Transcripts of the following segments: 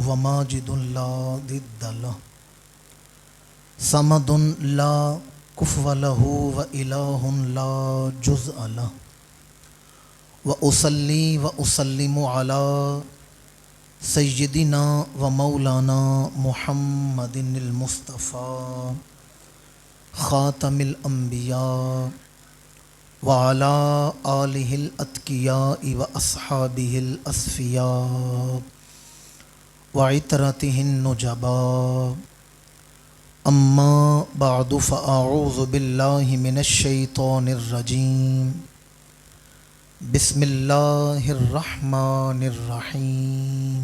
وماجد لا ضد له صمد لا كفو له وإله لا جزء له وأصلي وأسلم على سيدنا ومولانا محمد المصطفى خاتم الأنبياء وعلى آله الأتقياء وأصحابه الأصفياء وعترته النجباء أما بعد فأعوذ بالله من الشيطان الرجيم بسم الله الرحمن الرحيم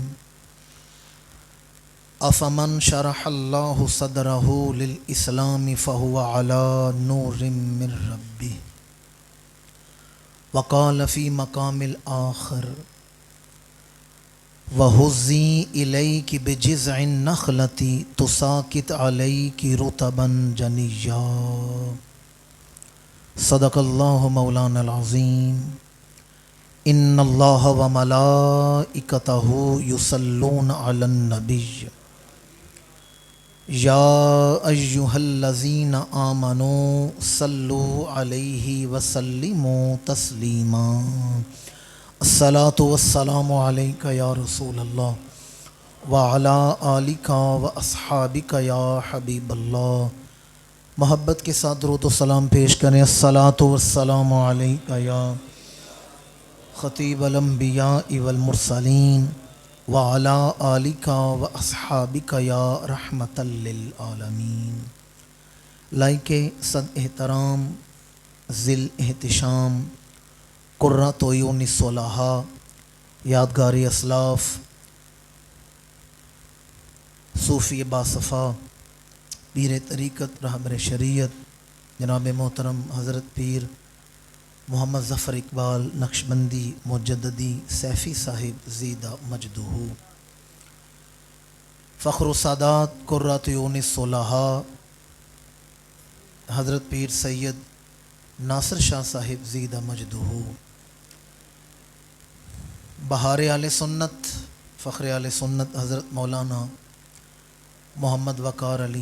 أفمن شرح الله صدره للإسلام فهو على نور من ربه وقال في مقام الآخر وهزي إليك بجذع النخلة تساقط عليك رطبا جنيا صدق الله مولانا العظيم إن الله وملائكته يصلون على النبي يا أيها الذين آمنوا صلوا عليه وسلموا تسليما الصلاة والسلام عليك يا رسول الله وعلى آلك وأصحابك يا حبيب الله. محبت کے ساتھ درود و سلام پیش کریں. الصلاة والسلام عليك يا خطیب الانبیاء والمرسلین وعلى آلک واصحابک یا رحمت للعالمین. لائق صد احترام ذل احتشام قرۃ عیون الصلحاء یادگار اسلاف صوفی باصفا پیر طریقت رہبر شریعت جناب محترم حضرت پیر محمد ظفر اقبال نقشبندی مجددی سیفی صاحب زیدہ مجدہ فخر و سادات قرۃ عیون الصلحاء حضرت پیر سید ناصر شاہ صاحب زیدہ مجدہ بہار اہل سنت فخر اہل سنت حضرت مولانا محمد وقار علی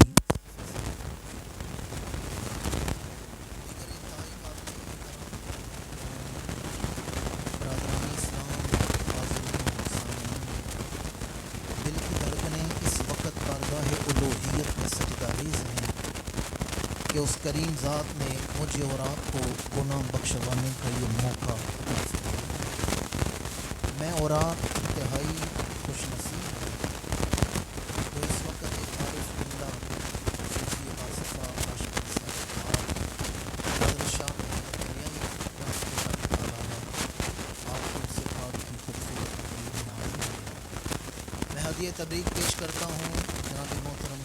کہ اس کریم ذات نے مجھے اور آپ کو گناہ بخشوانے کا یہ موقع نصیب کیا. میں اور آپ انتہائی خوش نصیب ہیں تو اس وقت ایک عارف باللہ صوفی باصفا عاشق صاحب حضرت شاہ محمد قریمی رحمۃ اللہ تعالیٰ آپ کو صفات کی خوبصورت تقریر میں حاضر ہیں. میں ہدیہ تبریک پیش کرتا ہوں جناب محترم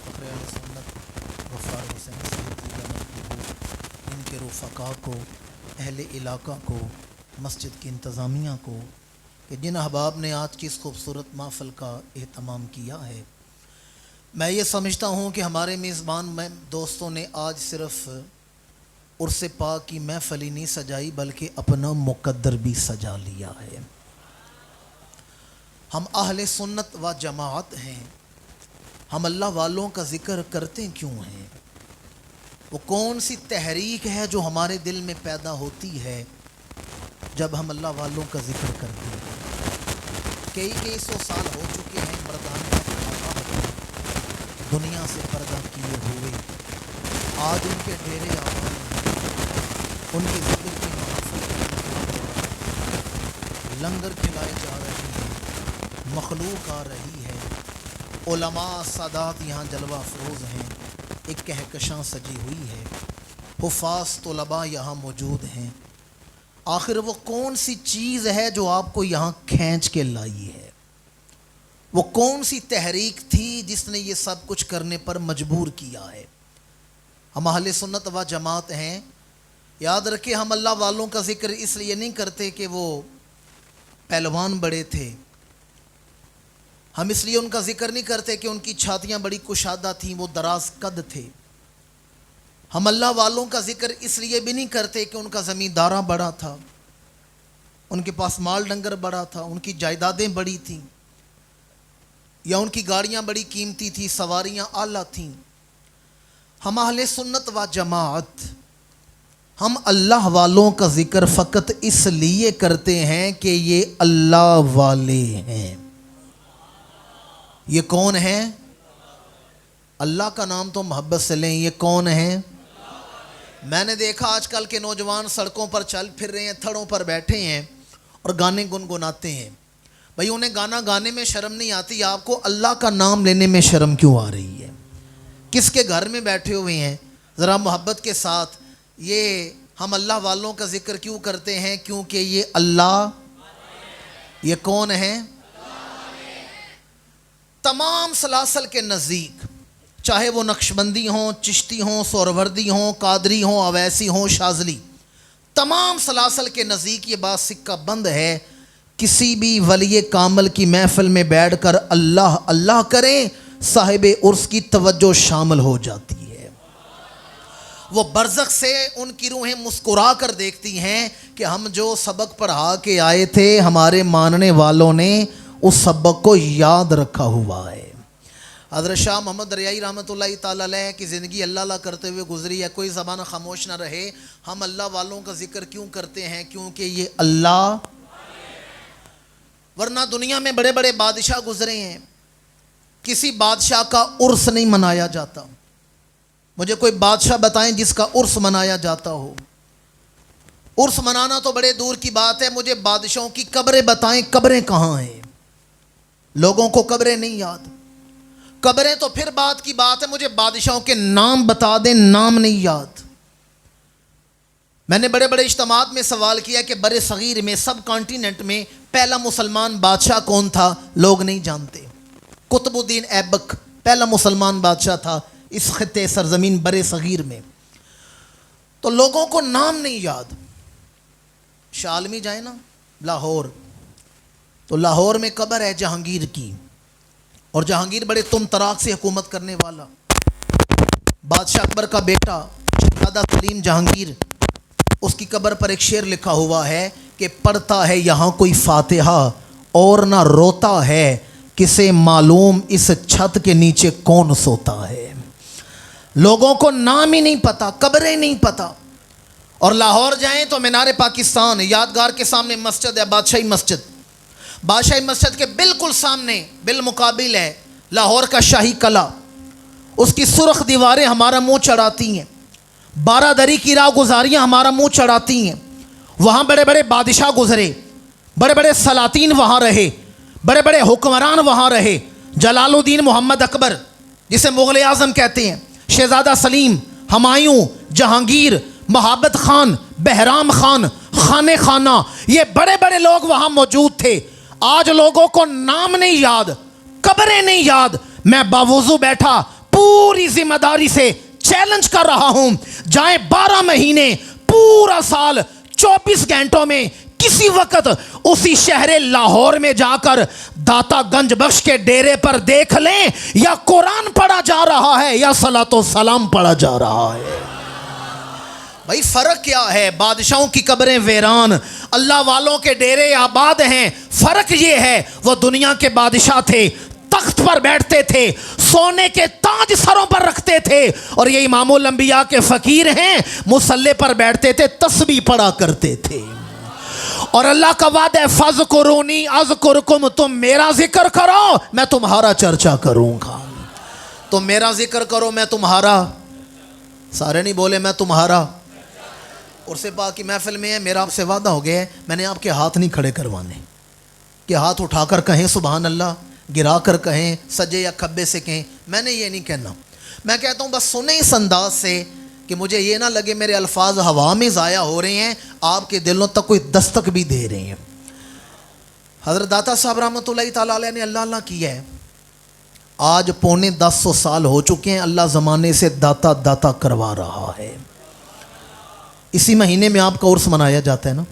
فخر اہل سنت غفار حسین صاحب ان کے رفقا کو اہل علاقہ کو مسجد کی انتظامیہ کو کہ جن احباب نے آج کی اس خوبصورت محفل کا اہتمام کیا ہے. میں یہ سمجھتا ہوں کہ ہمارے میزبان میں دوستوں نے آج صرف عرس پاک کی محفل ہی نہیں سجائی بلکہ اپنا مقدر بھی سجا لیا ہے. ہم اہل سنت و جماعت ہیں. ہم اللہ والوں کا ذکر کرتے کیوں ہیں؟ وہ کون سی تحریک ہے جو ہمارے دل میں پیدا ہوتی ہے جب ہم اللہ والوں کا ذکر کرتے ہیں؟ کئی سو سال ہو چکے ہیں مردانہ دنیا سے پردہ کیے ہوئے. آج ان کے ڈیرے آ رہے ہیں, ان کے ذکر کی محافل لنگر کھلائے جا رہے ہیں, مخلوق آ رہی ہے, علماء سادات یہاں جلوہ افروز ہیں, ایک کہکشاں سجی ہوئی ہے, حفاظ طلباء یہاں موجود ہیں. آخر وہ کون سی چیز ہے جو آپ کو یہاں کھینچ کے لائی ہے؟ وہ کون سی تحریک تھی جس نے یہ سب کچھ کرنے پر مجبور کیا ہے؟ ہم اہل سنت و جماعت ہیں. یاد رکھیں ہم اللہ والوں کا ذکر اس لیے نہیں کرتے کہ وہ پہلوان بڑے تھے. ہم اس لیے ان کا ذکر نہیں کرتے کہ ان کی چھاتیاں بڑی کشادہ تھیں, وہ دراز قد تھے. ہم اللہ والوں کا ذکر اس لیے بھی نہیں کرتے کہ ان کا زمیندارہ بڑا تھا, ان کے پاس مال ڈنگر بڑا تھا, ان کی جائیدادیں بڑی تھیں. یا ان کی گاڑیاں بڑی قیمتی تھی، سواریاں اعلیٰ تھیں. ہم اہل سنت و جماعت ہم اللہ والوں کا ذکر فقط اس لیے کرتے ہیں کہ یہ اللہ والے ہیں. یہ کون ہیں؟ اللہ کا نام تو محبت سے لیں. یہ کون ہیں؟ میں نے دیکھا آج کل کے نوجوان سڑکوں پر چل پھر رہے ہیں، تھڑوں پر بیٹھے ہیں اور گانے گنگناتے ہیں. بھئی انہیں گانا گانے میں شرم نہیں آتی، آپ کو اللہ کا نام لینے میں شرم کیوں آ رہی ہے؟ کس کے گھر میں بیٹھے ہوئے ہیں؟ ذرا محبت کے ساتھ یہ ہم اللہ والوں کا ذکر کیوں کرتے ہیں؟ کیونکہ یہ اللہ. یہ کون ہیں؟ تمام سلاسل کے نزدیک، چاہے وہ نقشبندی ہوں، چشتی ہوں، سہروردی ہوں، قادری ہوں، اویسی ہوں، شاذلی، تمام سلاسل کے نزدیک یہ بات سکہ بند ہے، کسی بھی ولی کامل کی محفل میں بیٹھ کر اللہ اللہ کریں، صاحب عرس کی توجہ شامل ہو جاتی ہے. وہ برزخ سے ان کی روحیں مسکرا کر دیکھتی ہیں کہ ہم جو سبق پڑھا کے آئے تھے، ہمارے ماننے والوں نے اس سبق کو یاد رکھا ہوا ہے. حضرت شاہ محمد دریائی رحمۃ اللہ تعالی علیہ کی زندگی اللہ اللہ کرتے ہوئے گزری ہے. کوئی زبان خاموش نہ رہے. ہم اللہ والوں کا ذکر کیوں کرتے ہیں؟ کیونکہ یہ اللہ. ورنہ دنیا میں بڑے بڑے بادشاہ گزرے ہیں، کسی بادشاہ کا عرس نہیں منایا جاتا. مجھے کوئی بادشاہ بتائیں جس کا عرس منایا جاتا ہو. عرس منانا تو بڑے دور کی بات ہے، مجھے بادشاہوں کی قبریں بتائیں، قبریں کہاں ہیں؟ لوگوں کو قبریں نہیں یاد. قبریں تو پھر بات کی بات ہے، مجھے بادشاہوں کے نام بتا دیں، نام نہیں یاد. میں نے بڑے بڑے اجتماعات میں سوال کیا کہ برِ صغیر میں، سب کانٹیننٹ میں پہلا مسلمان بادشاہ کون تھا؟ لوگ نہیں جانتے. قطب الدین ایبک پہلا مسلمان بادشاہ تھا اس خطے سرزمین برِ صغیر میں. تو لوگوں کو نام نہیں یاد. شاہ عالمی جائیں نا لاہور، تو لاہور میں قبر ہے جہانگیر کی، اور جہانگیر بڑے تم طراق سے حکومت کرنے والا. بادشاہ اکبر کا بیٹا شہزادہ سلیم جہانگیر، اس کی قبر پر ایک شعر لکھا ہوا ہے کہ پڑھتا ہے یہاں کوئی فاتحہ اور نہ روتا ہے، کسے معلوم اس چھت کے نیچے کون سوتا ہے. لوگوں کو نام ہی نہیں پتا، قبریں نہیں پتا. اور لاہور جائیں تو مینار پاکستان یادگار کے سامنے مسجد ہے، بادشاہی مسجد. بادشاہی مسجد کے بالکل سامنے بالمقابل ہے لاہور کا شاہی قلعہ. اس کی سرخ دیواریں ہمارا منہ چڑھاتی ہیں، 12 دری کی راہ گزاریاں ہمارا منہ چڑھاتی ہیں. وہاں بڑے بڑے بادشاہ گزرے، بڑے بڑے سلاطین وہاں رہے، بڑے بڑے حکمران وہاں رہے. جلال الدین محمد اکبر جسے مغل اعظم کہتے ہیں، شہزادہ سلیم، ہمایوں، جہانگیر، محبت خان، بہرام خان، خانِ خانہ، یہ بڑے بڑے لوگ وہاں موجود تھے. آج لوگوں کو نام نہیں یاد، قبریں نہیں یاد. میں باوضو بیٹھا پوری ذمہ داری سے چیلنج کر رہا ہوں، جائیں 12 مہینے پورا سال 24 گھنٹوں میں کسی وقت اسی شہر لاہور میں جا کر داتا گنج بخش کے ڈیرے پر دیکھ لیں، یا قرآن پڑھا جا رہا ہے یا صلاۃ و سلام پڑھا جا رہا ہے. بھائی فرق کیا ہے؟ بادشاہوں کی قبریں ویران، اللہ والوں کے ڈیرے آباد ہیں. فرق یہ ہے وہ دنیا کے بادشاہ تھے، تخت پر بیٹھتے تھے، سونے کے تاج سروں پر رکھتے تھے. اور یہ امام الانبیاء کے فقیر ہیں، مصلی پر بیٹھتے تھے، تسبیح پڑھا کرتے تھے. اور اللہ کا وعدہ ہے فَاذْكُرُونِی أَذْكُرْكُمْ، تم میرا ذکر کرو میں تمہارا چرچا کروں گا. تم میرا ذکر کرو میں تمہارا، سارے نہیں بولے میں تمہارا. عرس پاک کی محفل میں ہے، میرا آپ سے وعدہ ہو گیا ہے، میں نے آپ کے ہاتھ نہیں کھڑے کروانے کہ ہاتھ اٹھا کر کہیں سبحان اللہ، گرا کر کہیں، سجے یا کھبے سے کہیں. میں نے یہ نہیں کہنا. میں کہتا ہوں بس سنیں اس انداز سے کہ مجھے یہ نہ لگے میرے الفاظ ہوا میں ضائع ہو رہے ہیں، آپ کے دلوں تک کوئی دستک بھی دے رہے ہیں. حضرت داتا صاحب رحمۃ اللہ تعالیٰ علیہ نے اللہ اللہ کیا ہے. آج 950 سال ہو چکے ہیں، اللہ زمانے سے داتا داتا کروا رہا ہے. اسی مہینے میں آپ کا عرس منایا جاتا ہے نا.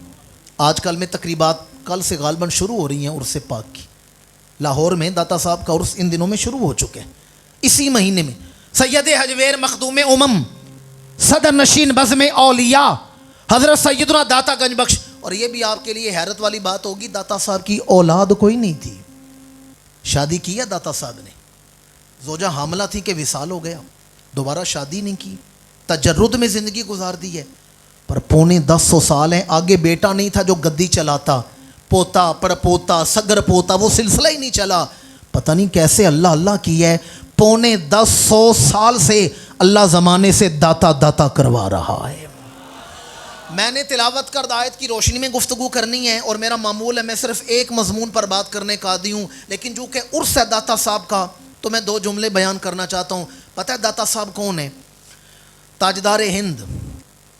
آج کل میں تقریبات کل سے غالباً شروع ہو رہی ہیں عرس پاک کی. لاہور میں داتا صاحب کا عرس ان دنوں میں شروع ہو چکے ہیں. اسی مہینے میں سید حجویر مخدوم امم، صدر نشین بزم اولیاء حضرت سیدنا داتا گنج بخش. اور یہ بھی آپ کے لیے حیرت والی بات ہوگی، داتا صاحب کی اولاد کوئی نہیں تھی. شادی کی ہے داتا صاحب نے, زوجہ حاملہ تھی کہ وصال ہو گیا, دوبارہ شادی نہیں کی, تجرد میں زندگی گزار دی ہے, پر 950 سال ہیں, آگے بیٹا نہیں تھا جو گدی چلاتا, پوتا پڑپوتا سگر پوتا, وہ سلسلہ ہی نہیں چلا. پتہ نہیں کیسے اللہ اللہ کی ہے, 950 سال سے اللہ زمانے سے داتا داتا کروا رہا ہے. میں نے تلاوت کردہ آیت کی روشنی میں گفتگو کرنی ہے, اور میرا معمول ہے میں صرف ایک مضمون پر بات کرنے کا عادی ہوں, لیکن جو کہ عرس ہے داتا صاحب کا تو میں 2 جملے بیان کرنا چاہتا ہوں. پتہ ہے داتا صاحب کون ہے؟ تاجدار ہند,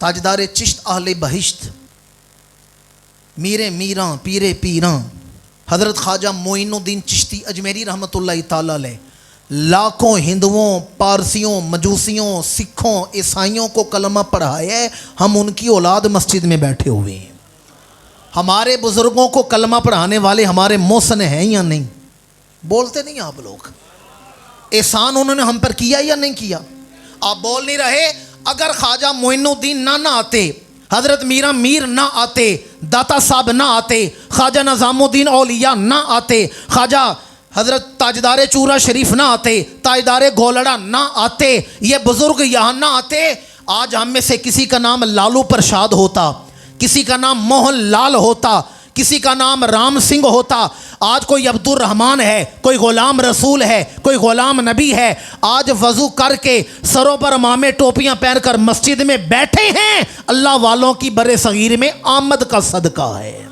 تاجدار چشت اہل بہشت, میرے میراں پیرے پیراں حضرت خواجہ معین الدین چشتی اجمیری رحمۃ اللہ تعالی علیہ لاکھوں ہندوؤں, پارسیوں, مجوسیوں, سکھوں, عیسائیوں کو کلمہ پڑھایا ہے. ہم ان کی اولاد مسجد میں بیٹھے ہوئے ہیں. ہمارے بزرگوں کو کلمہ پڑھانے والے ہمارے محسن ہیں یا نہیں؟ بولتے نہیں آپ لوگ. احسان انہوں نے ہم پر کیا یا نہیں کیا؟ آپ بول نہیں رہے. اگر خواجہ معین الدین نہ آتے, حضرت میرا میر نہ آتے, داتا صاحب نہ آتے, خواجہ نظام الدین اولیاء نہ آتے, خواجہ حضرت تاجدار چورا شریف نہ آتے, تاجدار گولڑا نہ آتے, یہ بزرگ یہاں نہ آتے, آج ہم میں سے کسی کا نام لالو پرشاد ہوتا, کسی کا نام موہن لال ہوتا, کسی کا نام رام سنگھ ہوتا. آج کوئی عبد الرحمن ہے, کوئی غلام رسول ہے, کوئی غلام نبی ہے, آج وضو کر کے سروں پر امامے ٹوپیاں پہن کر مسجد میں بیٹھے ہیں. اللہ والوں کی برے صغیر میں آمد کا صدقہ ہے.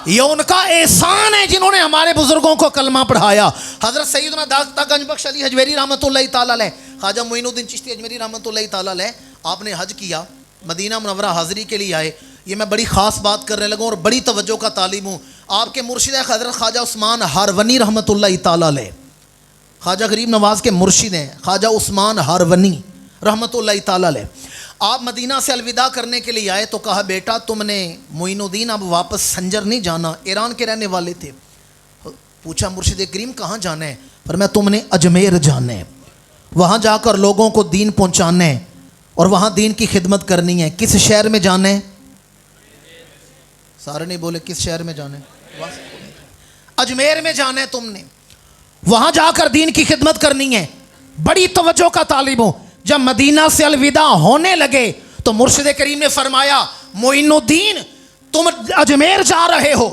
یہ ان کا احسان ہے جنہوں نے ہمارے بزرگوں کو کلمہ پڑھایا. حضرت سیدنا داتا گنج بخش علی حجویری رحمۃ اللہ تعالی علیہ, خواجہ معین الدین چشتی اجمیری رحمۃ اللہ تعالی علیہ, آپ نے حج کیا, مدینہ منورہ حاضری کے لیے آئے. یہ میں بڑی خاص بات کرنے لگا اور بڑی توجہ کا طالب ہوں. آپ کے مرشد حضرت خواجہ عثمان ہارونی رحمۃ اللہ تعالی علیہ, خواجہ غریب نواز کے مرشد ہیں خواجہ عثمان ہارونی رحمۃ اللہ تعالی علیہ. آپ مدینہ سے الوداع کرنے کے لیے آئے تو کہا بیٹا تم نے معین الدین اب واپس سنجر نہیں جانا. ایران کے رہنے والے تھے. پوچھا مرشد کریم کہاں جانا ہے؟ پر میں تم نے اجمیر جانا ہے, وہاں جا کر لوگوں کو دین پہنچانا ہے اور وہاں دین کی خدمت کرنی ہے. کس شہر میں جانا ہے؟ سارے نہیں بولے کس شہر میں جانا ہے؟ اجمیر میں جانا ہے تم نے, وہاں جا کر دین کی خدمت کرنی ہے. بڑی توجہ کا طالب ہوں. جب مدینہ سے الوداع ہونے لگے تو مرشد کریم نے فرمایا معین الدین تم اجمیر جا رہے ہو,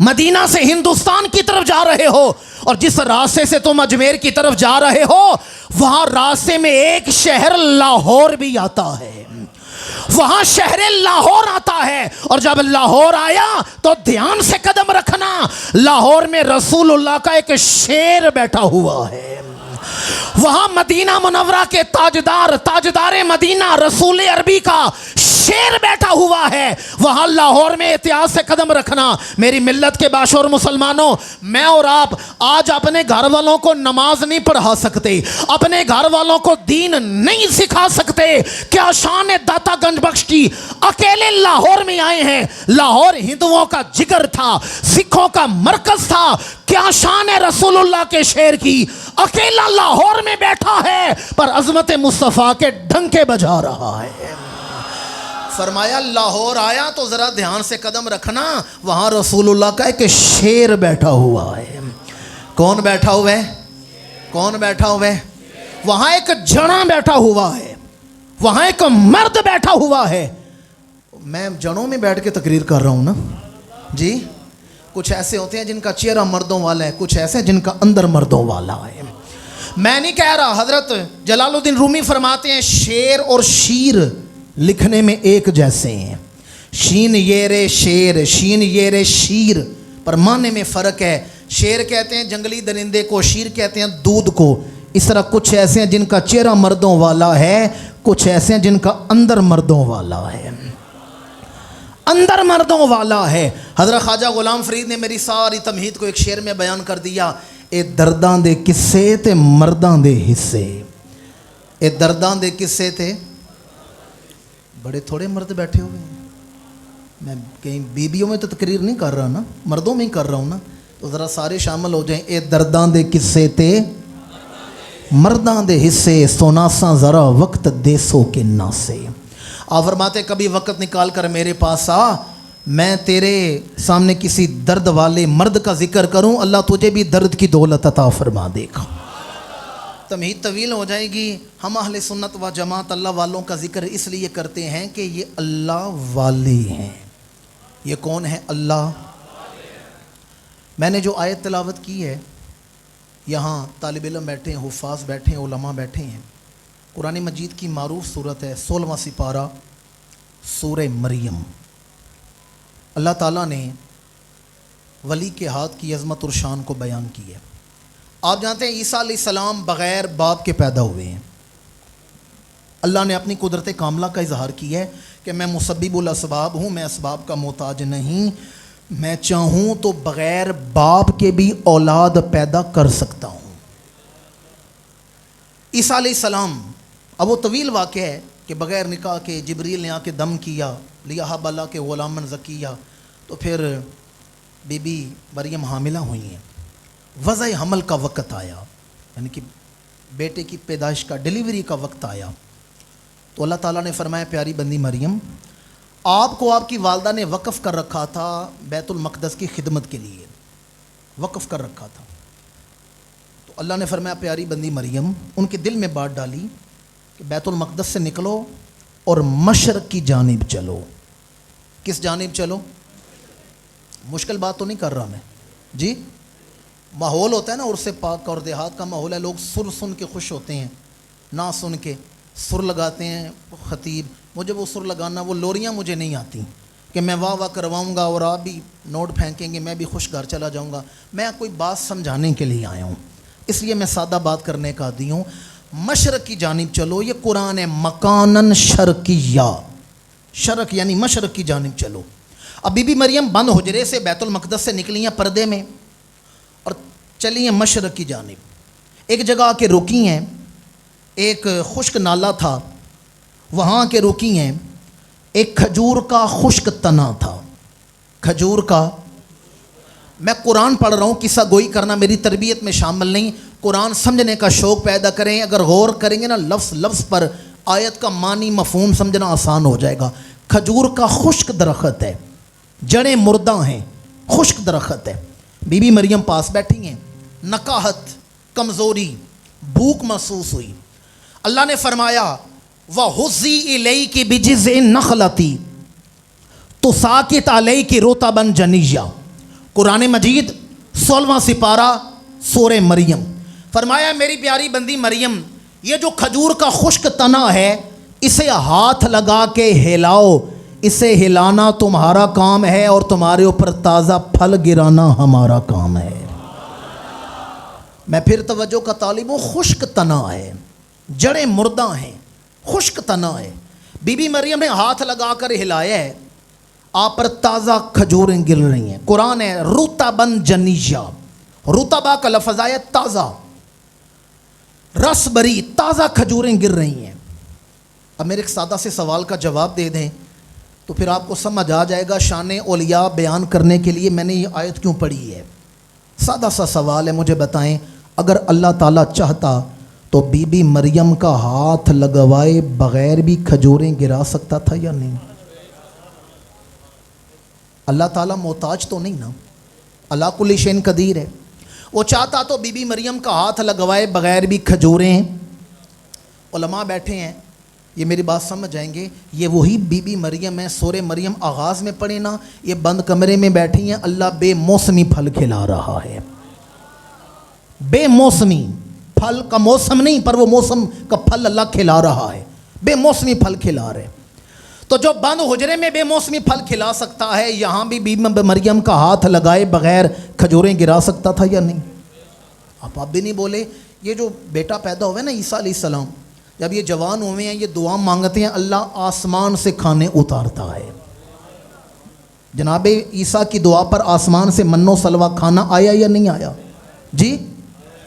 مدینہ سے ہندوستان کی طرف جا رہے ہو, اور جس راستے سے تم اجمیر کی طرف جا رہے ہو وہاں راستے میں ایک شہر لاہور بھی آتا ہے. وہاں شہر لاہور آتا ہے, اور جب لاہور آیا تو دھیان سے قدم رکھنا, لاہور میں رسول اللہ کا ایک شیر بیٹھا ہوا ہے. وہاں مدینہ منورہ کے تاجدار مدینہ رسول عربی کا شیر بیٹھا ہوا ہے. وہاں لاہور میں احتیاط سے قدم رکھنا. میری ملت کے باشعور مسلمانوں, میں اور آپ آج اپنے گھر والوں کو نماز نہیں پڑھا سکتے, اپنے گھر والوں کو دین نہیں سکھا سکتے. کیا شان ہے داتا گنج بخش کی, اکیلے لاہور میں آئے ہیں. لاہور ہندوؤں کا جگر تھا, سکھوں کا مرکز تھا. کیا شان ہے رسول اللہ کے شیر کی, اکیلا لاہور میں بیٹھا ہے پر عظمت مصطفیٰ کے ڈھنکے بجا رہا ہے. فرمایا لاہور آیا تو ذرا دھیان سے قدم رکھنا, وہاں رسول اللہ کا ایک شیر بیٹھا ہوا ہے. کون بیٹھا ہوا ہے؟ کون بیٹھا ہوا ہے؟ وہاں ایک جنا بیٹھا ہوا ہے, وہاں ایک مرد بیٹھا ہوا ہے. میں جنوں میں بیٹھ کے تقریر کر رہا ہوں نا جی. کچھ ایسے ہوتے ہیں جن کا چہرہ مردوں والا ہے, کچھ ایسے جن کا اندر مردوں والا ہے. میں نہیں کہہ رہا, حضرت جلال الدین رومی فرماتے ہیں شیر اور شیر لکھنے میں ایک جیسے ہیں. شین یہ شیر, شین یہ شیر, پر معنی میں فرق ہے. شیر کہتے ہیں جنگلی درندے کو, شیر کہتے ہیں دودھ کو. اس طرح کچھ ایسے ہیں جن کا چہرہ مردوں والا ہے, کچھ ایسے ہیں جن کا اندر مردوں والا ہے. اندر مردوں والا ہے. حضرت خواجہ غلام فرید نے میری ساری تمہید کو ایک شعر میں بیان کر دیا. اے درداں دے قصے تے مرداں دے حصے. اے درداں دے قصے تے, بڑے تھوڑے مرد بیٹھے ہوئے ہیں. میں کہیں بیویوں میں تو تقریر نہیں کر رہا نا, مردوں میں ہی کر رہا ہوں نا, تو ذرا سارے شامل ہو جائیں. اے درداں دے قصے تے مرداں دے حصے, سوناساں ذرا وقت دیسو کے ناسے. آپ فرماتے کبھی وقت نکال کر میرے پاس آ, میں تیرے سامنے کسی درد والے مرد کا ذکر کروں، اللہ تجھے بھی درد کی دولت عطا فرما دے گا۔ تمہید طویل ہو جائے گی۔ ہم اہل سنت و جماعت اللہ والوں کا ذکر اس لیے کرتے ہیں کہ یہ اللہ والے ہیں۔ یہ کون ہے؟ اللہ۔ میں نے جو آیت تلاوت کی ہے، یہاں طالب علم بیٹھے ہیں، حفاظ بیٹھے ہیں، علماء بیٹھے ہیں، قرآن مجید کی معروف صورت ہے 16واں سپارہ سورہ مریم۔ اللہ تعالیٰ نے ولی کے ہاتھ کی عظمت اور شان کو بیان کی ہے۔ آپ جانتے ہیں عیسیٰ علیہ السلام بغیر باپ کے پیدا ہوئے ہیں۔ اللہ نے اپنی قدرت کاملہ کا اظہار کیا ہے کہ میں مسبب الاسباب ہوں، میں اسباب کا محتاج نہیں، میں چاہوں تو بغیر باپ کے بھی اولاد پیدا کر سکتا ہوں۔ عیسیٰ علیہ السلام، اب وہ طویل واقعہ ہے کہ بغیر نکاح کے جبریل نے آ کے دم کیا، لیہب اللہ کے غلامن زکیہ، تو پھر بی بی مریم حاملہ ہوئی ہیں۔ وضع حمل کا وقت آیا، یعنی کہ بیٹے کی پیدائش کا، ڈیلیوری کا وقت آیا، تو اللہ تعالیٰ نے فرمایا پیاری بندی مریم، آپ کو آپ کی والدہ نے وقف کر رکھا تھا بیت المقدس کی خدمت کے لیے، وقف کر رکھا تھا۔ تو اللہ نے فرمایا پیاری بندی مریم، ان کے دل میں بات ڈالی کہ بیت المقدس سے نکلو اور مشرق کی جانب چلو۔ کس جانب چلو؟ مشکل بات تو نہیں کر رہا میں جی۔ ماحول ہوتا ہے نا عرس پاک کا اور دیہات کا ماحول ہے، لوگ سر سن کے خوش ہوتے ہیں، نہ سن کے سر لگاتے ہیں خطیب۔ مجھے وہ سر لگانا، وہ لوریاں مجھے نہیں آتی کہ میں واہ واہ کرواؤں گا اور آپ بھی نوٹ پھینکیں گے، میں بھی خوش گھر چلا جاؤں گا۔ میں کوئی بات سمجھانے کے لیے آیا ہوں، اس لیے میں سادہ بات کرنے کا عادی ہوں۔ مشرق کی جانب چلو، یہ قرآن ہے، مکانن شرقیہ، شرق یعنی مشرق کی جانب چلو۔ اب بی بی مریم بند حجرے سے بیت المقدس سے نکلی ہیں پردے میں اور چلی ہیں مشرق کی جانب۔ ایک جگہ آ کے رکی ہیں، ایک خشک نالہ تھا، وہاں کے رکی ہیں، ایک کھجور کا خشک تنا تھا، کھجور کا۔ میں قرآن پڑھ رہا ہوں، قصہ گوئی کرنا میری تربیت میں شامل نہیں، قرآن سمجھنے کا شوق پیدا کریں۔ اگر غور کریں گے نا لفظ لفظ پر، آیت کا معنی مفہوم سمجھنا آسان ہو جائے گا۔ کھجور کا خشک درخت ہے، جڑیں مردہ ہیں، خشک درخت ہے۔ بی بی مریم پاس بیٹھی ہیں، نکاہت، کمزوری، بھوک محسوس ہوئی۔ اللہ نے فرمایا وَحُزِّي إِلَيْكِ بِجِذْعِ النَّخْلَةِ تُسَاقِطْ عَلَيْكِ رُطَبًا جَنِيًّا۔ قرآن مجید 16واں سپارہ سورہ مریم۔ فرمایا میری پیاری بندی مریم، یہ جو کھجور کا خشک تنا ہے، اسے ہاتھ لگا کے ہلاؤ، اسے ہلانا تمہارا کام ہے اور تمہارے اوپر تازہ پھل گرانا ہمارا کام ہے۔ میں پھر توجہ کا طالب ہوں، خشک تنا ہے، جڑیں مردہ ہیں، خشک تنا ہے۔ بی بی مریم نے ہاتھ لگا کر ہلایا ہے، آپ پر تازہ کھجوریں گر رہی ہیں۔ قرآن ہے رطباً جنیّا، رطبہ کا لفظ آیا تازہ، رس بری، تازہ کھجوریں گر رہی ہیں۔ اب میرے ایک سادہ سے سوال کا جواب دے دیں تو پھر آپ کو سمجھ آ جائے گا شان اولیاء بیان کرنے کے لیے میں نے یہ آیت کیوں پڑھی ہے۔ سادہ سا سوال ہے، مجھے بتائیں اگر اللہ تعالیٰ چاہتا تو بی بی مریم کا ہاتھ لگوائے بغیر بھی کھجوریں گرا سکتا تھا یا نہیں؟ اللہ تعالیٰ محتاج تو نہیں نا، اللہ کل شیء قدیر ہے۔ وہ چاہتا تو بی بی مریم کا ہاتھ لگوائے بغیر بھی کھجوریں۔ علماء بیٹھے ہیں، یہ میری بات سمجھ جائیں گے، یہ وہی بی بی مریم ہے، سورہ مریم آغاز میں پڑھے نا، یہ بند کمرے میں بیٹھی ہیں، اللہ بے موسمی پھل کھلا رہا ہے۔ بے موسمی پھل کا موسم نہیں، پر وہ موسم کا پھل اللہ کھلا رہا ہے، بے موسمی پھل کھلا رہے۔ تو جو بند حجرے میں بے موسمی پھل کھلا سکتا ہے، یہاں بھی بی بی مریم کا ہاتھ لگائے بغیر کھجوریں گرا سکتا تھا یا نہیں؟ آپ بھی نہیں بولے۔ یہ جو بیٹا پیدا ہوئے نا عیسیٰ علیہ السلام، جب یہ جوان ہوئے ہیں، یہ دعا مانگتے ہیں، اللہ آسمان سے کھانے اتارتا ہے۔ جناب عیسیٰ کی دعا پر آسمان سے من و سلوہ کھانا آیا یا نہیں آیا؟ جی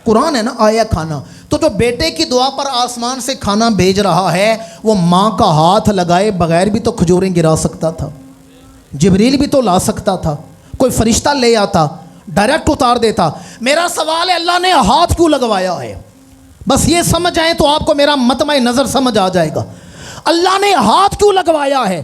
قرآن ہے نا، آیا کھانا۔ تو جو بیٹے کی دعا پر آسمان سے کھانا بھیج رہا ہے، وہ ماں کا ہاتھ لگائے بغیر بھی تو کھجوریں گرا سکتا تھا، جبریل بھی تو لا سکتا تھا، کوئی فرشتہ لے آتا، ڈائریکٹ اتار دیتا۔ میرا سوال ہے اللہ نے ہاتھ کیوں لگوایا ہے؟ بس یہ سمجھ آئے تو آپ کو میرا مطمع نظر سمجھ آ جائے گا۔ اللہ نے ہاتھ کیوں لگوایا ہے؟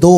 2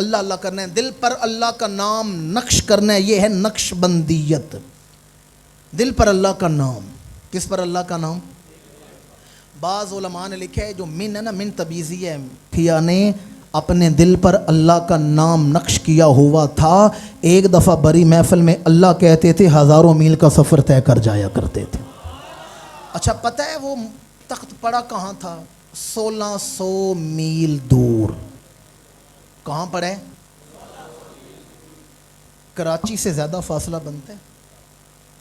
اللہ اللہ کرنا ہے، دل پر اللہ کا نام نقش کرنا ہے، یہ ہے نقش بندیت. دل پر اللہ کا نام. کس پر اللہ کا نام؟ بعض علماء نے لکھا ہے جو من ہے نا، من تبیزی ہے، پھیا نے اپنے دل پر اللہ کا نام نقش کیا ہوا تھا. ایک دفعہ بڑی محفل میں اللہ کہتے تھے، ہزاروں میل کا سفر طے کر جایا کرتے تھے. اچھا پتہ ہے وہ تخت پڑا کہاں تھا؟ 1600 میل دور. کہاں پڑا ہے؟ کراچی سے زیادہ فاصلہ بنتا ہے.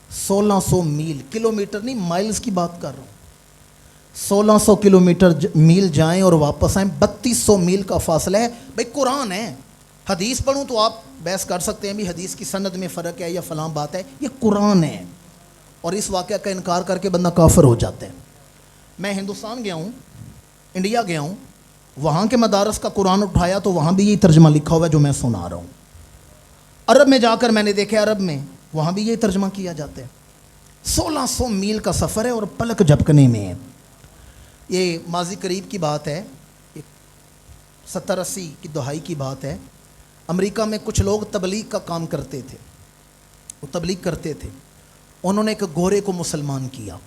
1600 میل، کلومیٹر نہیں مائلز کی بات کر رہا ہوں. 1600 کلومیٹر میل جائیں اور واپس آئیں، 3200 میل کا فاصلہ ہے. بھئی قرآن ہے، حدیث پڑھوں تو آپ بحث کر سکتے ہیں بھی حدیث کی سند میں فرق ہے یا فلاں بات ہے. یہ قرآن ہے اور اس واقعہ کا انکار کر کے بندہ کافر ہو جاتا ہے. میں ہندوستان گیا ہوں، انڈیا گیا ہوں، وہاں کے مدارس کا قرآن اٹھایا تو وہاں بھی یہی ترجمہ لکھا ہوا ہے جو میں سنا رہا ہوں. عرب میں جا کر میں نے دیکھا، عرب میں وہاں بھی یہی ترجمہ کیا جاتا ہے. 1600 میل کا سفر ہے اور پلک جھپکنے میں ہے. یہ ماضی قریب کی بات ہے، 70-80 کی دہائی کی بات ہے. امریکہ میں کچھ لوگ تبلیغ کا کام کرتے تھے، وہ تبلیغ کرتے تھے. انہوں نے ایک گورے کو مسلمان کیا.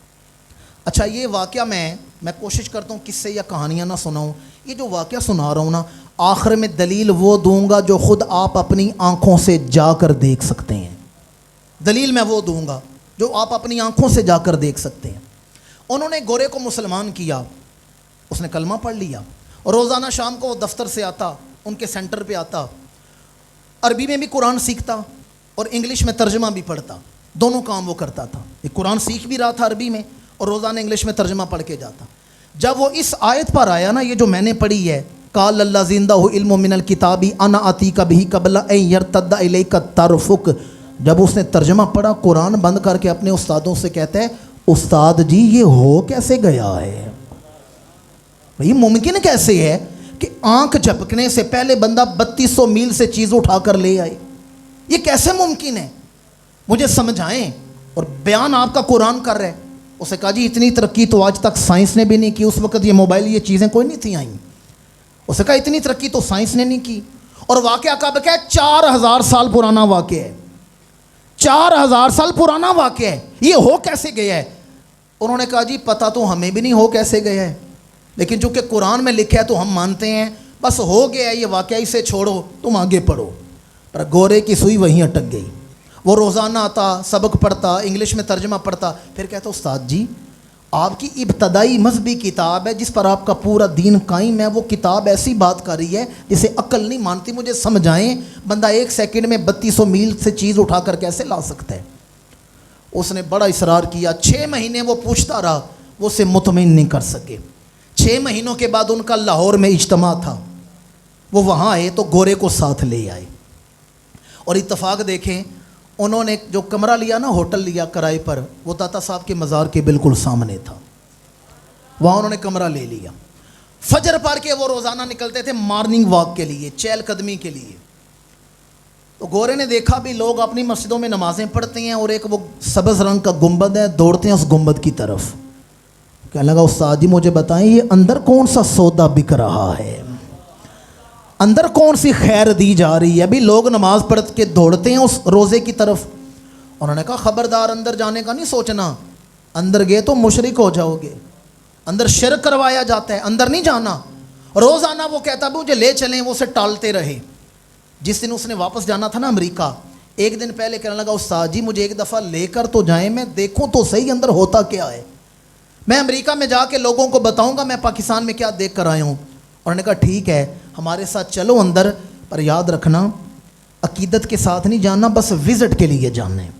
اچھا یہ واقعہ میں کوشش کرتا ہوں کس سے یا کہانیاں نہ سناؤں. یہ جو واقعہ سنا رہا ہوں نا، آخر میں دلیل وہ دوں گا جو خود آپ اپنی آنکھوں سے جا کر دیکھ سکتے ہیں. دلیل میں وہ دوں گا جو آپ اپنی آنکھوں سے جا کر دیکھ سکتے ہیں. انہوں نے گورے کو مسلمان کیا، اس نے کلمہ پڑھ لیا، روزانہ شام کو وہ دفتر سے آتا، ان کے سینٹر پہ آتا، عربی میں بھی قرآن سیکھتا اور انگلش میں ترجمہ بھی پڑھتا. دونوں کام وہ کرتا تھا. یہ قرآن سیکھ بھی رہا تھا عربی میں اور روزانہ انگلش میں ترجمہ پڑھ کے جاتا. جب وہ اس آیت پر آیا نا، یہ جو میں نے پڑھی ہے، قال اللہ زندہ علم من الکتابی انا آتیک بہ قبل ان یرتد الیک طرفک، جب اس نے ترجمہ پڑھا قرآن بند کر کے اپنے استادوں سے کہتا ہے، استاد جی یہ ہو کیسے گیا ہے؟ یہ ممکن کیسے ہے کہ آنکھ جھپکنے سے پہلے بندہ 3200 میل سے چیز اٹھا کر لے آئے؟ یہ کیسے ممکن ہے؟ مجھے سمجھائیں. اور بیان آپ کا قرآن کر رہے. اسے کہا جی اتنی ترقی تو آج تک سائنس نے بھی نہیں کی. اس وقت یہ موبائل یہ چیزیں کوئی نہیں تھیں آئیں. اسے کہا اتنی ترقی تو سائنس نے نہیں کی. اور واقعہ کب کا ہے؟ 4000 سال پرانا واقعہ ہے. 4000 سال پرانا واقعہ ہے. یہ ہو کیسے گیا ہے؟ انہوں نے کہا جی پتہ تو ہمیں بھی نہیں ہو کیسے گیا ہے، لیکن چونکہ قرآن میں لکھا ہے تو ہم مانتے ہیں، بس ہو گیا ہے یہ واقعہ، اسے چھوڑو تم آگے پڑھو. پر گورے کی سوئی وہیں اٹک گئی. وہ روزانہ آتا، سبق پڑھتا، انگلش میں ترجمہ پڑھتا، پھر کہتا استاد جی آپ کی ابتدائی مذہبی کتاب ہے جس پر آپ کا پورا دین قائم ہے، وہ کتاب ایسی بات کر رہی ہے جسے عقل نہیں مانتی، مجھے سمجھائیں بندہ 1 سیکنڈ میں 3200 میل سے چیز اٹھا کر کیسے لا سکتا ہے؟ اس نے بڑا اصرار کیا. 6 مہینے وہ پوچھتا رہا، وہ اسے مطمئن نہیں کر سکے. 6 مہینوں کے بعد ان کا لاہور میں اجتماع تھا. وہ وہاں آئے تو گورے کو ساتھ لے آئے. اور اتفاق دیکھیں، انہوں نے جو کمرہ لیا نا، ہوٹل لیا کرائے پر، وہ داتا صاحب کے مزار کے بالکل سامنے تھا. وہاں انہوں نے کمرہ لے لیا. فجر پڑھ کے وہ روزانہ نکلتے تھے مارننگ واک کے لیے، چہل قدمی کے لیے. تو گورے نے دیکھا بھی لوگ اپنی مسجدوں میں نمازیں پڑھتے ہیں اور ایک وہ سبز رنگ کا گنبد ہے، دوڑتے ہیں اس گنبد کی طرف. کہنے لگا استاد جی مجھے بتائیں یہ اندر کون سا سودا بک رہا ہے، اندر کون سی خیر دی جا رہی ہے؟ ابھی لوگ نماز پڑھ کے دوڑتے ہیں اس روزے کی طرف. انہوں نے کہا خبردار اندر جانے کا نہیں سوچنا، اندر گئے تو مشرک ہو جاؤ گے، اندر شرک کروایا جاتا ہے، اندر نہیں جانا. روزانہ وہ کہتا بھی مجھے لے چلیں، وہ اسے ٹالتے رہے. جس دن اس نے واپس جانا تھا نا امریکہ، ایک دن پہلے کہنے لگا استاد جی مجھے ایک دفعہ لے کر تو جائیں، میں دیکھوں تو صحیح اندر ہوتا کیا ہے، میں امریکہ میں جا کے لوگوں کو بتاؤں گا میں پاکستان میں کیا دیکھ کر آیا ہوں. انہوں نے کہا ٹھیک ہے ہمارے ساتھ چلو اندر، پر یاد رکھنا عقیدت کے ساتھ نہیں جانا، بس وزٹ کے لیے جانا ہے.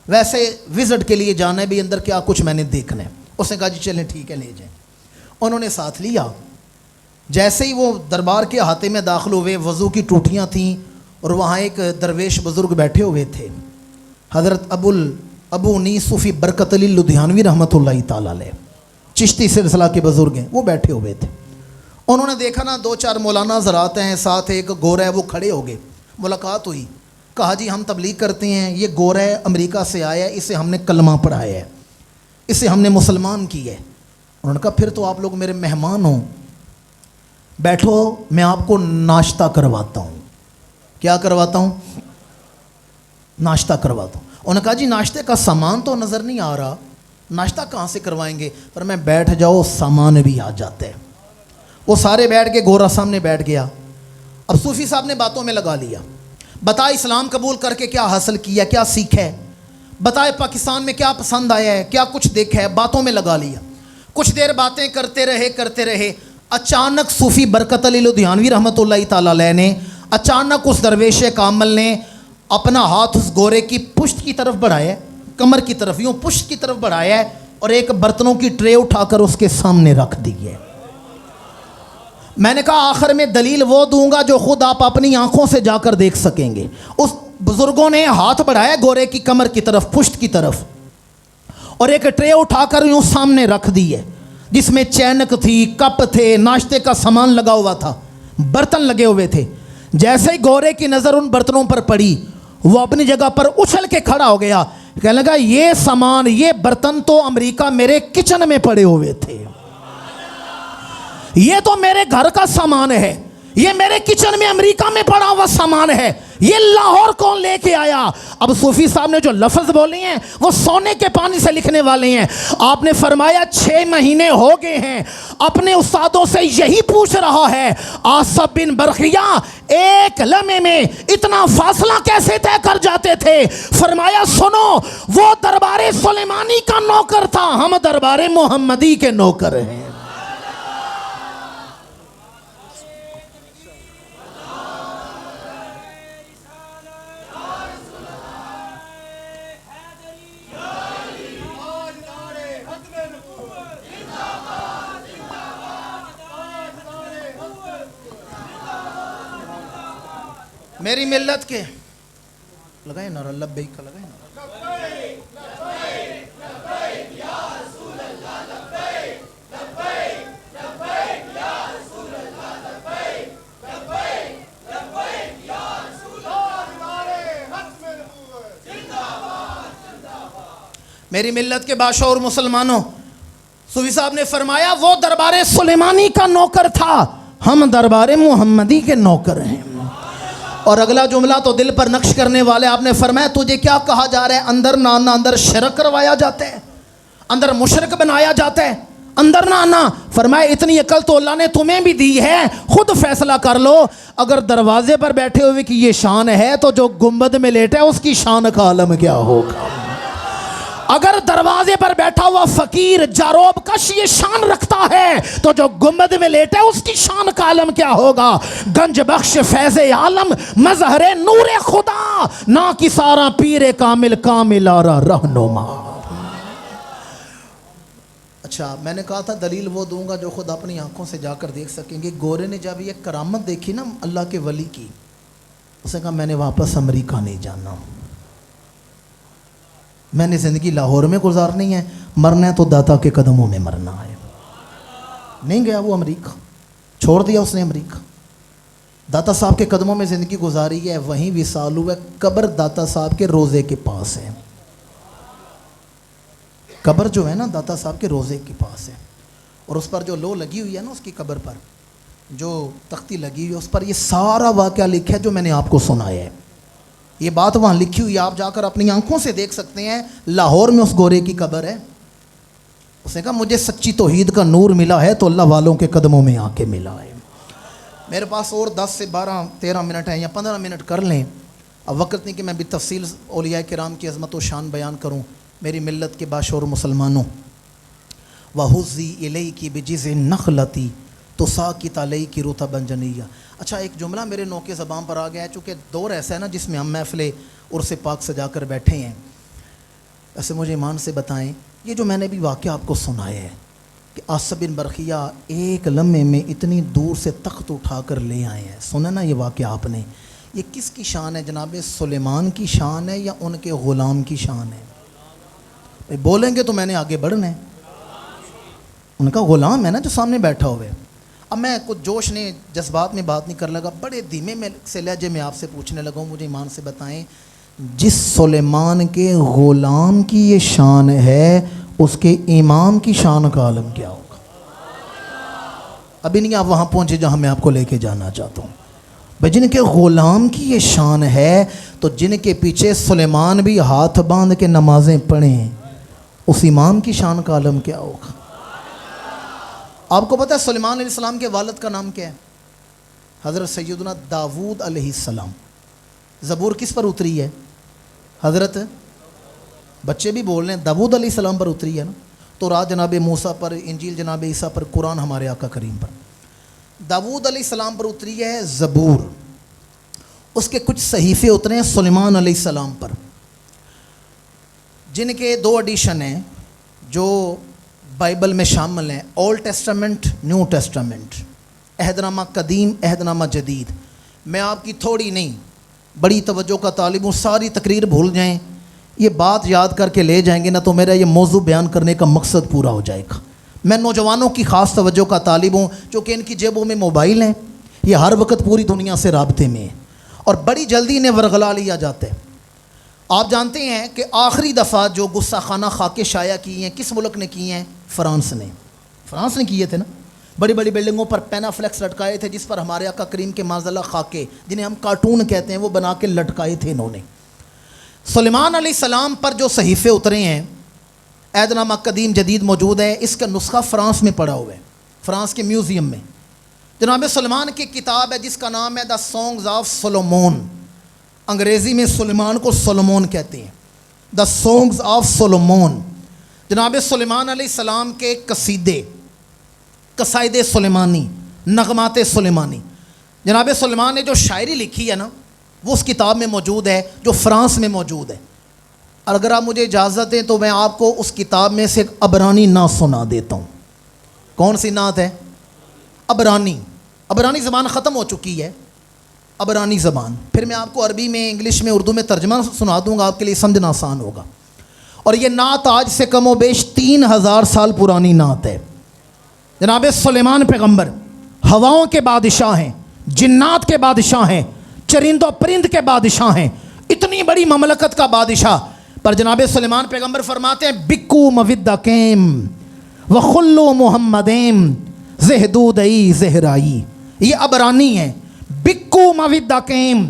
ویسے وزٹ کے لیے جانا ہے بھی اندر کیا کچھ میں نے دیکھنا ہے. اس نے کہا جی چلیں ٹھیک ہے لے جائیں. انہوں نے ساتھ لیا. جیسے ہی وہ دربار کے احاطے میں داخل ہوئے، وضو کی ٹوٹیاں تھیں اور وہاں ایک درویش بزرگ بیٹھے ہوئے تھے، حضرت ابو انیس صوفی برکت علی لدھیانوی رحمۃ اللہ تعالی علیہ، چشتی سلسلہ کے بزرگ ہیں، وہ بیٹھے ہوئے تھے. انہوں نے دیکھا نا 2-4 مولانا حضرات ہیں، ساتھ ایک گورا ہے، وہ کھڑے ہو گئے. ملاقات ہوئی. کہا جی ہم تبلیغ کرتے ہیں، یہ گورا ہے امریکہ سے آیا ہے، اسے ہم نے کلمہ پڑھایا ہے، اسے ہم نے مسلمان کی ہے. انہوں نے کہا پھر تو آپ لوگ میرے مہمان ہوں، بیٹھو میں آپ کو ناشتہ کرواتا ہوں. کیا کرواتا ہوں؟ ناشتہ کرواتا ہوں. انہوں نے کہا جی ناشتے کا سامان تو نظر نہیں آ رہا, ناشتہ کہاں سے کروائیں گے؟ پر میں بیٹھ جاؤ سامان بھی آ جاتے ہیں. وہ سارے بیٹھ کے, گورا سامنے بیٹھ گیا. اب صوفی صاحب نے باتوں میں لگا لیا, بتا اسلام قبول کر کے کیا حاصل کیا, کیا سیکھا ہے, بتائے پاکستان میں کیا پسند آیا ہے, کیا کچھ دیکھا ہے. باتوں میں لگا لیا. کچھ دیر باتیں کرتے رہے. اچانک صوفی برکت علی لدھیانوی رحمۃ اللہ تعالی علیہ نے اچانک اس درویش کامل نے اپنا ہاتھ اس گورے کی پشت کی طرف بڑھایا, کمر کی طرف, یوں پشت کی طرف بڑھایا ہے, اور ایک برتنوں کی ٹرے اٹھا کر اس کے سامنے رکھ دی ہے. میں نے کہا آخر میں دلیل وہ دوں گا جو خود آپ اپنی آنکھوں سے جا کر دیکھ سکیں گے. اس بزرگوں نے ہاتھ بڑھایا گورے کی کمر کی طرف, پشت کی طرف, اور ایک ٹرے اٹھا کر یوں سامنے رکھ دی ہے, جس میں چینک تھی, کپ تھے, ناشتے کا سامان لگا ہوا تھا, برتن لگے ہوئے تھے. جیسے ہی گورے کی نظر ان برتنوں پر پڑی, وہ اپنی جگہ پر اچھل کے کھڑا ہو گیا. کہنے لگا یہ سامان, یہ برتن تو امریکہ میرے کچن میں پڑے ہوئے تھے, یہ تو میرے گھر کا سامان ہے, یہ میرے کچن میں امریکہ میں پڑا ہوا سامان ہے, یہ لاہور کون لے کے آیا؟ اب صوفی صاحب نے جو لفظ بولے ہیں وہ سونے کے پانی سے لکھنے والے ہیں. آپ نے فرمایا 6 مہینے ہو گئے ہیں اپنے استادوں سے یہی پوچھ رہا ہے, آصف بن برخیا ایک لمحے میں اتنا فاصلہ کیسے طے کر جاتے تھے؟ فرمایا سنو, وہ دربار سلیمانی کا نوکر تھا, ہم دربار محمدی کے نوکر ہیں. میری ملت کے لگائیں نعرہ لبیک کا, لگائیں نعرہ. میری ملت کے بادشاہ اور مسلمانوں, صوفی صاحب نے فرمایا وہ دربار سلیمانی کا نوکر تھا, ہم دربار محمدی کے نوکر ہیں. اور اگلا جملہ تو دل پر نقش کرنے والے, آپ نے فرمایا تجھے کیا کہا جا رہا ہے؟ اندر نہ آنا, اندر شرک کروایا جاتا ہے, اندر مشرک بنایا جاتا ہے, اندر نہ آنا. فرمایا اتنی عقل تو اللہ نے تمہیں بھی دی ہے, خود فیصلہ کر لو. اگر دروازے پر بیٹھے ہوئے کی یہ شان ہے تو جو گنبد میں لیٹا ہے اس کی شان کا عالم کیا ہوگا؟ اگر دروازے پر بیٹھا ہوا فقیر جاروب کش یہ شان رکھتا ہے تو جو گنبد میں لیٹا ہے اس کی شان کا عالم کیا ہوگا؟ گنج بخش فیض عالم مظہر نور خدا, نا کی سارا پیر کامل کامل آرا رہنما. اچھا میں نے کہا تھا دلیل وہ دوں گا جو خود اپنی آنکھوں سے جا کر دیکھ سکیں گے. گورے نے جب یہ کرامت دیکھی نا اللہ کے ولی کی, اس نے کہا میں نے واپس امریکہ نہیں جانا, میں نے زندگی لاہور میں گزارنی ہے, مرنا ہے تو داتا کے قدموں میں مرنا ہے. نہیں گیا وہ امریکہ, چھوڑ دیا اس نے امریکہ, داتا صاحب کے قدموں میں زندگی گزاری ہے, وہیں وصال ہوا ہے. قبر داتا صاحب کے روزے کے پاس ہے, قبر جو ہے نا داتا صاحب کے روزے کے پاس ہے, اور اس پر جو لو لگی ہوئی ہے نا اس کی قبر پر جو تختی لگی ہوئی ہے اس پر یہ سارا واقعہ لکھا ہے جو میں نے آپ کو سنایا ہے. یہ بات وہاں لکھی ہوئی, آپ جا کر اپنی آنکھوں سے دیکھ سکتے ہیں. لاہور میں اس گورے کی قبر ہے. اس نے کہا مجھے سچی توحید کا نور ملا ہے تو اللہ والوں کے قدموں میں آ کے ملا ہے. میرے پاس اور 10 سے 12-13 منٹ ہیں یا 15 منٹ کر لیں, اب وقت نہیں کہ میں بھی تفصیل اولیاء کرام کی عظمت و شان بیان کروں. میری ملت کے بادشاہ اور مسلمانوں, وَحُزِّي إِلَيْكِ بِجِذْعِ النَّخْلَةِ تُسَاقِطُ عَلَيْكِ رُطَبًا جَنِيًّا. اچھا ایک جملہ میرے نوکے زبان پر آ گیا ہے, چونکہ دور ایسا ہے نا جس میں ہم محفل عرس پاک سجا کر بیٹھے ہیں. ایسے مجھے ایمان سے بتائیں, یہ جو میں نے بھی واقعہ آپ کو سنایا ہے کہ آصف بن برخیہ ایک لمحے میں اتنی دور سے تخت اٹھا کر لے آئے ہیں, سنا نا یہ واقعہ آپ نے, یہ کس کی شان ہے؟ جناب سلیمان کی شان ہے یا ان کے غلام کی شان ہے؟ بولیں گے تو میں نے آگے بڑھنا ہے. ان کا غلام ہے نا جو سامنے بیٹھا ہوا ہے. اب میں کچھ جوش نے جذبات میں بات نہیں کر لگا, بڑے دھیمے میں سے لہجے میں آپ سے پوچھنے لگا ہوں, مجھے ایمان سے بتائیں جس سلیمان کے غلام کی یہ شان ہے اس کے امام کی شان کا عالم کیا ہوگا؟ ابھی نہیں آپ وہاں پہنچے جہاں میں آپ کو لے کے جانا چاہتا ہوں. بھائی جن کے غلام کی یہ شان ہے تو جن کے پیچھے سلیمان بھی ہاتھ باندھ کے نمازیں پڑھیں اس امام کی شان کا عالم کیا ہوگا؟ آپ کو پتہ ہے سلیمان علیہ السلام کے والد کا نام کیا ہے؟ حضرت سیدنا داود علیہ السلام۔ زبور کس پر اتری ہے؟ حضرت بچے بھی بول رہے ہیں داود علیہ السلام پر اتری ہے نا، تو رات جناب موسیٰ پر، انجیل جناب عیسیٰ پر، قرآن ہمارے آقا کریم پر۔ داود علیہ السلام پر اتری ہے زبور، اس کے کچھ صحیفے اترے ہیں سلیمان علیہ السلام پر، جن کے 2 ایڈیشن ہیں جو بائبل میں شامل ہیں، اولڈ ٹیسٹامنٹ، نیو ٹیسٹامنٹ، عہد نامہ قدیم، عہد نامہ جدید۔ میں آپ کی تھوڑی نہیں بڑی توجہ کا طالب ہوں، ساری تقریر بھول جائیں، یہ بات یاد کر کے لے جائیں گے نا تو میرا یہ موضوع بیان کرنے کا مقصد پورا ہو جائے گا۔ میں نوجوانوں کی خاص توجہ کا طالب ہوں، چونکہ ان کی جیبوں میں موبائل ہیں، یہ ہر وقت پوری دنیا سے رابطے میں ہیں اور بڑی جلدی انہیں ورغلا لیا جاتا ہے۔ آپ جانتے ہیں کہ آخری دفعہ جو غصہ خانہ خاکے شائع کی ہیں کس ملک نے کی ہیں؟ فرانس نے کیے تھے نا، بڑی بڑی بلڈنگوں پر پینا فلیکس لٹکائے تھے جس پر ہمارے آقا کریم کے معاذ خاکے، جنہیں ہم کارٹون کہتے ہیں، وہ بنا کے لٹکائے تھے انہوں نے۔ سلیمان علیہ السلام پر جو صحیفے اترے ہیں، عہد نامہ قدیم جدید موجود ہے، اس کا نسخہ فرانس میں پڑا ہوا ہے، فرانس کے میوزیم میں۔ جناب سلیمان کی کتاب ہے جس کا نام ہے دا سانگز آف سولومون، انگریزی میں سلیمان کو سولومون کہتے ہیں، دا سانگز آف سولومون۔ جناب سلیمان علیہ السلام کے قصائد سلیمانی، نغمات سلیمانی، جناب سلیمان نے جو شاعری لکھی ہے نا وہ اس کتاب میں موجود ہے جو فرانس میں موجود ہے۔ اور اگر آپ مجھے اجازت دیں تو میں آپ کو اس کتاب میں سے ایک عبرانی نعت سنا دیتا ہوں۔ کون سی نعت ہے؟ عبرانی زبان ختم ہو چکی ہے، عبرانی زبان۔ پھر میں آپ کو عربی میں، انگلش میں، اردو میں ترجمہ سنا دوں گا، آپ کے لیے سمجھنا آسان ہوگا۔ اور یہ نعت آج سے کم و بیش 3000 سال پرانی نعت ہے۔ جناب سلیمان پیغمبر ہواؤں کے بادشاہ ہیں، جنات کے بادشاہ ہیں، چرند و پرند کے بادشاہ ہیں، اتنی بڑی مملکت کا بادشاہ، پر جناب سلیمان پیغمبر فرماتے ہیں بکو مودکیم وخلو محمدیم زہدودئی زہرائی۔ یہ عبرانی ہے، بکو مودکیم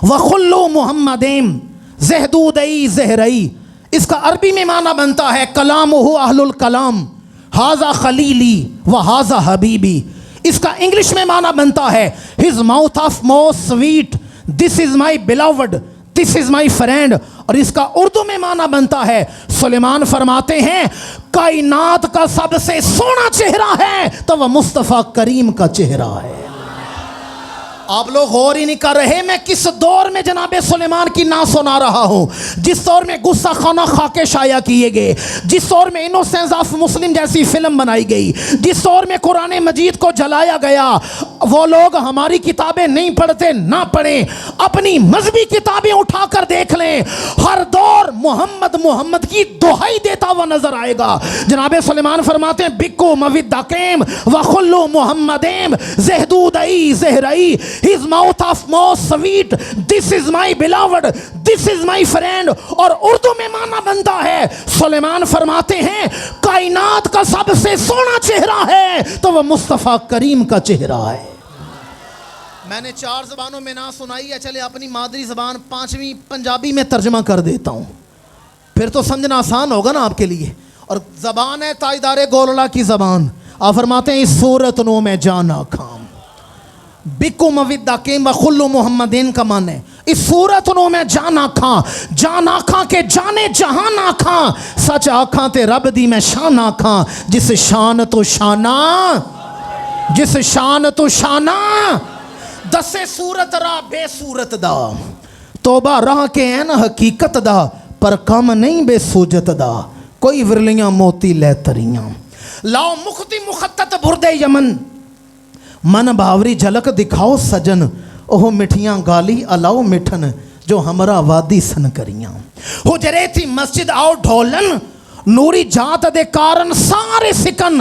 وخلو محمدیم زہدودئی زہرائی۔ اس کا عربی میں معنی بنتا ہے کلامہ اہل الکلام، ہاذا خلیلی و ہاذا حبیبی۔ اس کا انگلش میں معنی بنتا ہے his mouth of most sweet, this is my beloved, this is my friend۔ اور اس کا اردو میں معنی بنتا ہے، سلیمان فرماتے ہیں کائنات کا سب سے سونا چہرہ ہے تو وہ مصطفیٰ کریم کا چہرہ ہے۔ آپ لوگ غور ہی نہیں کر رہے میں کس دور میں جناب سلیمان کی نعت سنا رہا ہوں، جس دور میں غصہ خانہ خاکے شائع کیے گئے، جس دور میں انوسینس آف مسلم جیسی فلم بنائی گئی، جس دور میں قرآن مجید کو جلایا گیا۔ وہ لوگ ہماری کتابیں نہیں پڑھتے، نہ پڑھیں، اپنی مذہبی کتابیں اٹھا کر دیکھ لیں، ہر دور محمد کی دہائی دیتا ہوا نظر آئے گا۔ جناب سلیمان فرماتے ہیں بکو مودکیم وخلو محمدیم زہدودئی زہرائی۔ His mouth of most sweet, this is my beloved, this is my friend۔ اور اردو میں معنی بنتا ہے، سلیمان فرماتے ہیں کائنات کا سب سے سونا چہرہ ہے تو وہ مصطفیٰ کریم کا چہرہ ہے۔ میں نے 4 زبانوں میں نہ سنائی ہے، چلے اپنی مادری زبان 5ویں پنجابی میں ترجمہ کر دیتا ہوں، پھر تو سمجھنا آسان ہوگا نا آپ کے لیے۔ اور زبان ہے تاجدار گولڑا کی زبان۔ آپ فرماتے ہیں اس صورت نو میں جانا کھام، بکو مودکیم وخلو محمدین کا معنی ہے اس صورت نو میں جانا کھاں کے جانے جہان آکھاں، سچ آکھاں تے رب دی میں شان آکھاں، جس شان تو شانہ دسے صورت را بے صورت دا، توبہ راہ کے این حقیقت دا، پر کم نہیں بے سوجت دا، کوئی ورلیاں موتی لے تریاں، لاؤ مختی مخطط بردے یمن، من باوری جھلک دکھاؤ سجن، اوہ مٹھیاں گالی الاؤ مٹھن، جو ہمرا وادی سن کریاں، حجرے تھی مسجد آؤ ڈھولن، نوری جات دے کارن سارے سکن،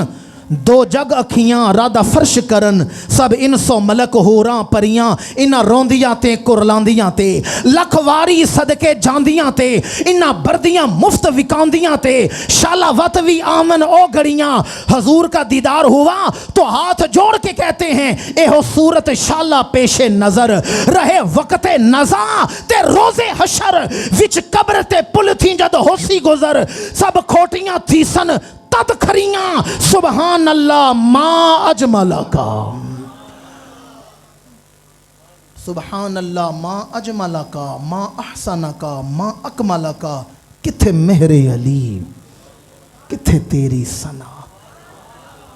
دو جگ اکھیاں رادہ فرش کرن سب انسو ملک ہوراں پریاں انہاں روندیاں تے کرلاندیاں تے لکھ واری صدقے جاندیاں تے انہاں بردیاں مفت وکاندیاں تے شالا وط بھی آمن او گڑیاں حضور کا دیدار ہوا تو ہاتھ جوڑ کے کہتے ہیں اے ہو صورت شالا پیش نظر رہے وقت نزا تے روز حشر وچ قبر تے پل تھی جد ہوسی گزر سب کھوٹیاں تھی سن تد کھریاں سبحان اللہ ما اجمل کا سبحان اللہ ما اجمل کا ما احسن کا ما اکمل کا کتھے مہر علی کتھے تیری ثنا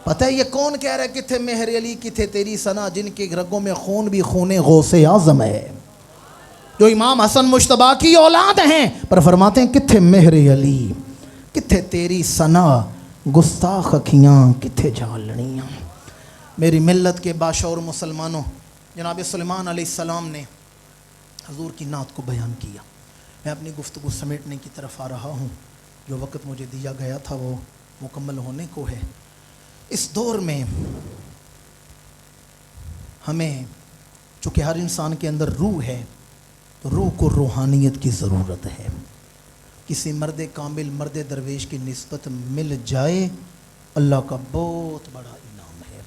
پتہ ہے یہ کون کہہ رہا ہے کتھے مہر علی کتھے تیری ثنا جن کے رگوں میں خون بھی خون غوث اعظم ہے جو امام حسن مجتبیٰ کی اولاد ہیں پر فرماتے ہیں کتھے مہر علی کتھے تیری ثنا گستاخ اکھیاں کتھے جھالنیاں میری ملت کے باشعور مسلمانوں جناب سلیمان علیہ السلام نے حضور کی نعت کو بیان کیا میں اپنی گفتگو سمیٹنے کی طرف آ رہا ہوں جو وقت مجھے دیا گیا تھا وہ مکمل ہونے کو ہے اس دور میں ہمیں چونکہ ہر انسان کے اندر روح ہے تو روح کو روحانیت کی ضرورت ہے کسی مرد کامل مرد درویش کی نسبت مل جائے اللہ کا بہت بڑا انعام ہے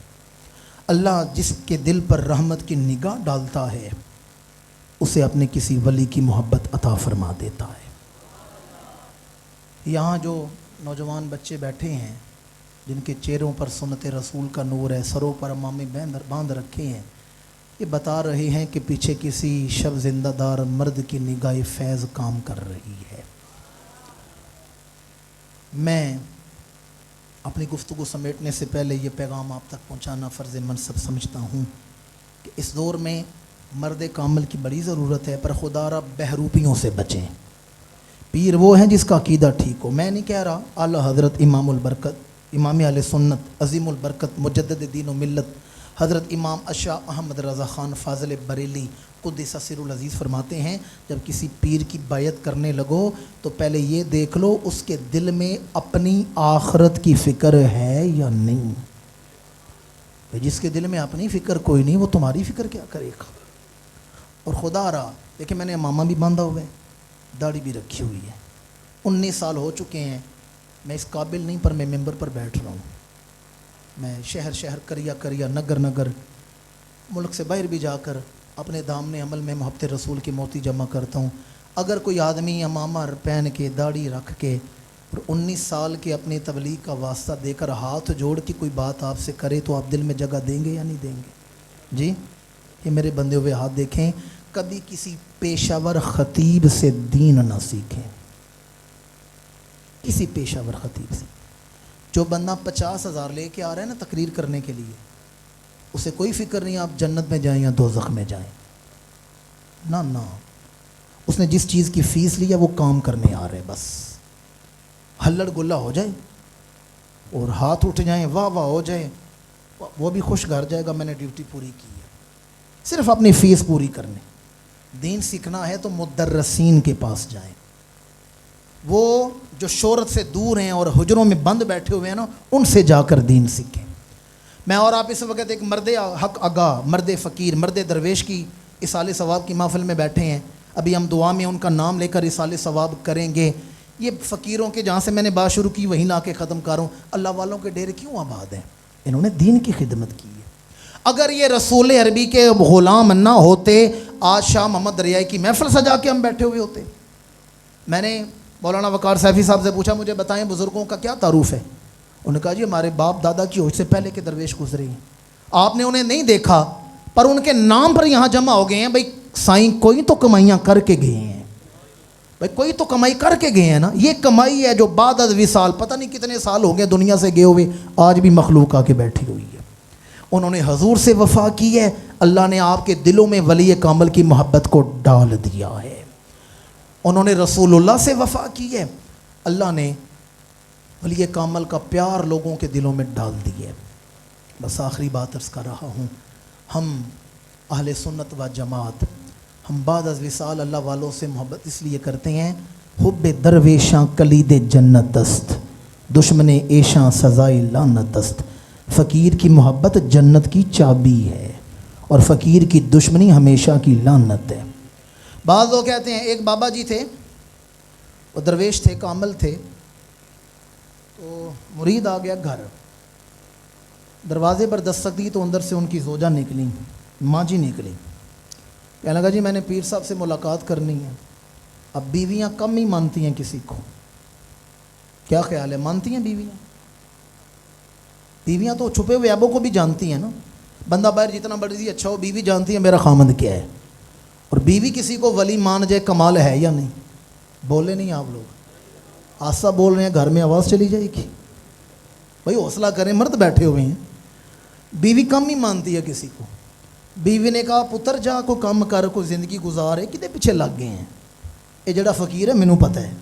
اللہ جس کے دل پر رحمت کی نگاہ ڈالتا ہے اسے اپنے کسی ولی کی محبت عطا فرما دیتا ہے یہاں جو نوجوان بچے بیٹھے ہیں جن کے چہروں پر سنت رسول کا نور ہے سروں پر امامے باندھ رکھے ہیں یہ بتا رہے ہیں کہ پیچھے کسی شب زندہ دار مرد کی نگاہ فیض کام کر رہی ہے میں اپنی گفتگو سمیٹنے سے پہلے یہ پیغام آپ تک پہنچانا فرض منصب سمجھتا ہوں کہ اس دور میں مرد کامل کی بڑی ضرورت ہے پر خدا را بہروپیوں سے بچیں پیر وہ ہیں جس کا عقیدہ ٹھیک ہو میں نہیں کہہ رہا اعلیٰ حضرت امام البرکت امام اہل سنت عظیم البرکت مجدد دین و ملت حضرت امام اشا احمد رضا خان فاضل بریلی قدس سر العزیز فرماتے ہیں جب کسی پیر کی بیعت کرنے لگو تو پہلے یہ دیکھ لو اس کے دل میں اپنی آخرت کی فکر ہے یا نہیں جس کے دل میں اپنی فکر کوئی نہیں وہ تمہاری فکر کیا کرے گا اور خدا را دیکھیں میں نے امامہ بھی باندھا ہوا ہے داڑھی بھی رکھی ہوئی ہے 19 سال ہو چکے ہیں میں اس قابل نہیں پر میں ممبر پر بیٹھ رہا ہوں میں شہر شہر کریا نگر نگر ملک سے باہر بھی جا کر اپنے دامن عمل میں محبت رسول کی موتی جمع کرتا ہوں اگر کوئی آدمی امامہ پہن کے داڑھی رکھ کے اور 19 سال کے اپنی تبلیغ کا واسطہ دے کر ہاتھ جوڑ کے کوئی بات آپ سے کرے تو آپ دل میں جگہ دیں گے یا نہیں دیں گے جی یہ میرے بندے ہوئے ہاتھ دیکھیں کبھی کسی پیشہ ور خطیب سے دین نہ سیکھیں کسی پیشہ ور خطیب سے جو بندہ 50,000 لے کے آ رہا ہے نا تقریر کرنے کے لیے اسے کوئی فکر نہیں آپ جنت میں جائیں یا دوزخ میں جائیں نہ اس نے جس چیز کی فیس لی ہے وہ کام کرنے آ رہے ہیں بس ہلڑ گلہ ہو جائے اور ہاتھ اٹھ جائیں واہ واہ ہو جائے وہ بھی خوش گھر جائے گا میں نے ڈیوٹی پوری کی ہے صرف اپنی فیس پوری کرنے دین سیکھنا ہے تو مدرسین کے پاس جائیں وہ جو شہرت سے دور ہیں اور حجروں میں بند بیٹھے ہوئے ہیں نا ان سے جا کر دین سیکھیں میں اور آپ اس وقت ایک مرد حق آگاہ مرد فقیر مرد درویش کی اصال ثواب کی محفل میں بیٹھے ہیں ابھی ہم دعا میں ان کا نام لے کر اصال ثواب کریں گے یہ فقیروں کے جہاں سے میں نے بات شروع کی وہیں لا کے ختم کروں اللہ والوں کے ڈیرے کیوں آباد ہیں انہوں نے دین کی خدمت کی ہے اگر یہ رسول عربی کے غلام نہ ہوتے آج شاہ محمد دریائی کی محفل سجا کے ہم بیٹھے ہوئے ہوتے میں نے مولانا وقار سیفی صاحب سے پوچھا مجھے بتائیں بزرگوں کا کیا تعارف ہے انہوں نے کہا جی ہمارے باپ دادا کی ہوش سے پہلے کے درویش گزرے ہیں آپ نے انہیں نہیں دیکھا پر ان کے نام پر یہاں جمع ہو گئے ہیں بھائی سائیں کوئی تو کمائیاں کر کے گئے ہیں بھائی کوئی تو کمائی کر کے گئے ہیں نا یہ کمائی ہے جو بعد از وصال پتہ نہیں کتنے سال ہو گئے دنیا سے گئے ہوئے آج بھی مخلوق آ کے بیٹھی ہوئی ہے انہوں نے حضور سے وفا کی ہے اللہ نے آپ کے دلوں میں ولی کامل کی محبت کو ڈال دیا ہے انہوں نے رسول اللہ سے وفا کی ہے اللہ نے ولی کامل کا پیار لوگوں کے دلوں میں ڈال دی ہے بس آخری بات عرض کر رہا ہوں ہم اہل سنت و جماعت ہم بعد از وصال اللہ والوں سے محبت اس لیے کرتے ہیں حب درویشاں کلید جنت است دشمن ایشاں سزائے لعنت است فقیر کی محبت جنت کی چابی ہے اور فقیر کی دشمنی ہمیشہ کی لعنت ہے۔ بعض لوگ کہتے ہیں ایک بابا جی تھے، وہ درویش تھے، کامل تھے، تو مرید آ گیا گھر، دروازے پر دستک دی تو اندر سے ان کی زوجہ نکلی، ماں جی نکلی، کہنے لگا جی میں نے پیر صاحب سے ملاقات کرنی ہے۔ اب بیویاں کم ہی مانتی ہیں کسی کو، کیا خیال ہے، مانتی ہیں بیویاں؟ بیویاں تو چھپے ہوئے عیبوں کو بھی جانتی ہیں نا، بندہ باہر جتنا مرضی اچھا ہو، بیوی جانتی ہے میرا خامند کیا ہے، اور بیوی کسی کو ولی مان جائے کمال ہے یا نہیں؟ بولے نہیں آپ لوگ، آسا بول رہے ہیں، گھر میں آواز چلی جائے گی، بھائی حوصلہ کریں، مرد بیٹھے ہوئے ہیں۔ بیوی کم ہی مانتی ہے کسی کو۔ بیوی نے کہا پتر جا کو کام کر، کو زندگی گزارے، کدے پیچھے لگ گئے ہیں، یہ جڑا فقیر ہے مینوں پتہ ہے،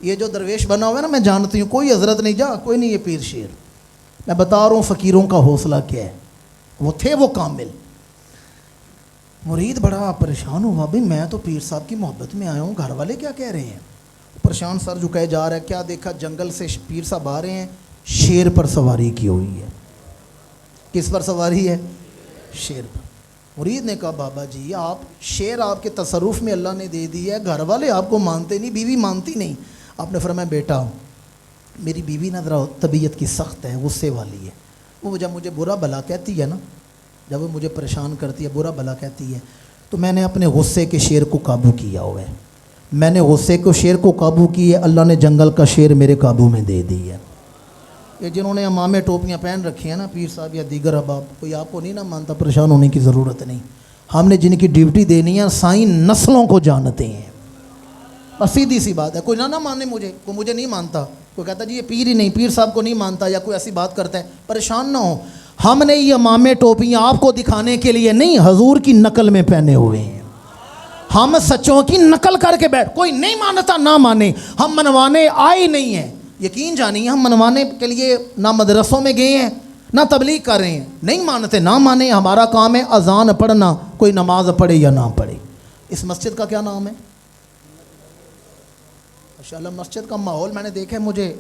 یہ جو درویش بنا ہوا ہے نا میں جانتی ہوں، کوئی حضرت نہیں، جا کوئی نہیں، یہ پیر شیر، میں بتا رہا ہوں فقیروں کا حوصلہ کیا ہے، وہ تھے وہ کامل۔ مرید بڑا پریشان ہوا، بھائی میں تو پیر صاحب کی محبت میں آیا ہوں، گھر والے کیا کہہ رہے ہیں؟ پریشان سر جھکائے جا رہا ہے، کیا دیکھا جنگل سے پیر صاحب آ رہے ہیں، شیر پر سواری کی ہوئی ہے۔ کس پر سواری ہے؟ شیر پر۔ مرید نے کہا بابا جی آپ شیر آپ کے تصرف میں اللہ نے دے دی ہے، گھر والے آپ کو مانتے نہیں، بیوی مانتی نہیں۔ آپ نے فرمایا بیٹا میری بیوی نہ ذرا طبیعت کی سخت ہے، غصے والی ہے، وہ جب مجھے برا بھلا کہتی ہے نا، جب وہ مجھے پریشان کرتی ہے، برا بھلا کہتی ہے، تو میں نے اپنے غصے کے شیر کو قابو کیا ہوا ہے، میں نے غصے کو شیر کو قابو کی ہے، اللہ نے جنگل کا شیر میرے قابو میں دے دی ہے۔ یہ جنہوں نے امامے ٹوپیاں پہن رکھی ہیں نا، پیر صاحب یا دیگر احباب، کوئی آپ کو نہیں نہ مانتا، پریشان ہونے کی ضرورت نہیں، ہم نے جن کی ڈیوٹی دینی ہے سائیں نسلوں کو جانتے ہیں، اور سیدھی سی بات ہے، کوئی نہ مانے مجھے، کوئی مجھے نہیں مانتا، کوئی کہتا جی یہ پیر ہی نہیں، پیر صاحب کو نہیں مانتا، یا کوئی ایسی بات کرتا ہے، پریشان نہ ہو، ہم نے یہ امامے ٹوپیاں آپ کو دکھانے کے لیے نہیں، حضور کی نقل میں پہنے ہوئے ہیں، ہم سچوں کی نقل کر کے بیٹھ، کوئی نہیں مانتا نہ مانے، ہم منوانے آئے نہیں ہیں، یقین جانیے ہم منوانے کے لیے نہ مدرسوں میں گئے ہیں نہ تبلیغ کر رہے ہیں، نہیں مانتے نہ مانے، ہمارا کام ہے اذان پڑھنا، کوئی نماز پڑھے یا نہ پڑھے۔ اس مسجد کا کیا نام ہے؟ ماشاءاللہ مسجد کا ماحول میں نے دیکھا ہے، مجھے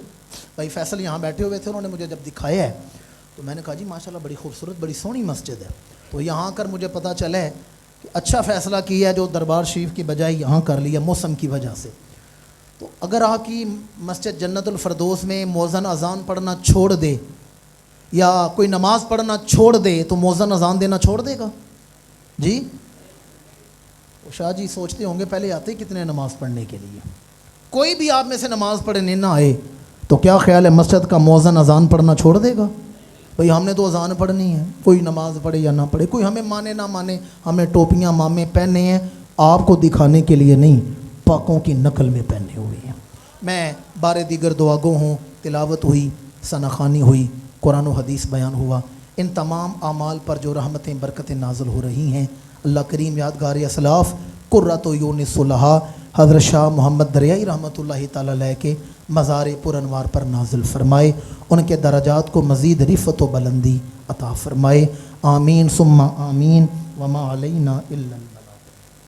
بھائی فیصل یہاں بیٹھے ہوئے تھے، انہوں نے مجھے جب دکھایا ہے تو میں نے کہا جی ماشاءاللہ بڑی خوبصورت بڑی سونی مسجد ہے، تو یہاں کر مجھے پتہ چلا ہے کہ اچھا فیصلہ کیا ہے جو دربار شریف کی بجائے یہاں کر لیا موسم کی وجہ سے۔ تو اگر آپ کی مسجد جنت الفردوس میں مؤذن اذان پڑھنا چھوڑ دے یا کوئی نماز پڑھنا چھوڑ دے تو مؤذن اذان دینا چھوڑ دے گا؟ جی شاہ جی سوچتے ہوں گے پہلے آتے کتنے نماز پڑھنے کے لیے، کوئی بھی آپ میں سے نماز پڑھنے نہ آئے تو کیا خیال ہے مسجد کا مؤذن اذان پڑھنا چھوڑ دے گا؟ بھئی ہم نے تو اذان پڑھنی ہے، کوئی نماز پڑھے یا نہ پڑھے، کوئی ہمیں مانے نہ مانے، ہمیں ٹوپیاں مامے پہننے ہیں، آپ کو دکھانے کے لیے نہیں، پاکوں کی نقل میں پہنے ہوئے ہیں۔ میں بار دیگر دعا گو ہوں، تلاوت ہوئی، ثنا خوانی ہوئی، قرآن و حدیث بیان ہوا، ان تمام اعمال پر جو رحمتیں برکتیں نازل ہو رہی ہیں، اللہ کریم یادگار اسلاف قرۃ عیون صلحاء حضرت شاہ محمد دریائی رحمۃ اللہ تعالی علیہ کے مزار پر انوار پر نازل فرمائے، ان کے درجات کو مزید رفعت و بلندی عطا فرمائے، آمین ثم آمین، وما علینا الا البلاغ۔